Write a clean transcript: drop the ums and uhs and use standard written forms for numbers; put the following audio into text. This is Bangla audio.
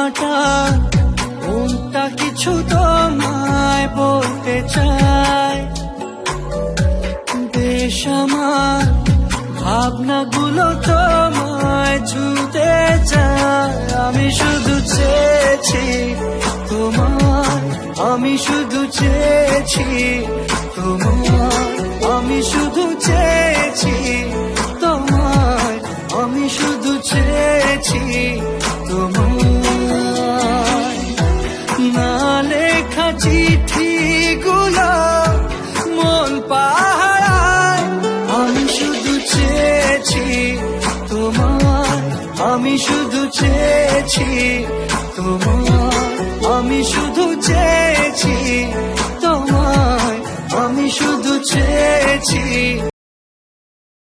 কাটা কোনটা কিছু তোমায় বলতে চাই। বেশ আমার ভাবনাগুলো তোমায় ছুতে চায়। আমি শুধু চেয়েছি তোমায়, আমি শুধু চেয়েছি তোমায়, আমি শুধু চেয়েছি তোমায়, আমি শুধু চেয়েছি তোমায়। না লেখা চিঠিগুলো মন পাহারায়, আমি শুধু চেয়েছি তোমায়, আমি শুধু চেয়েছি তোমায়, আমি শুধু চেয়েছি তোমায়, আমি শুধু চেয়েছি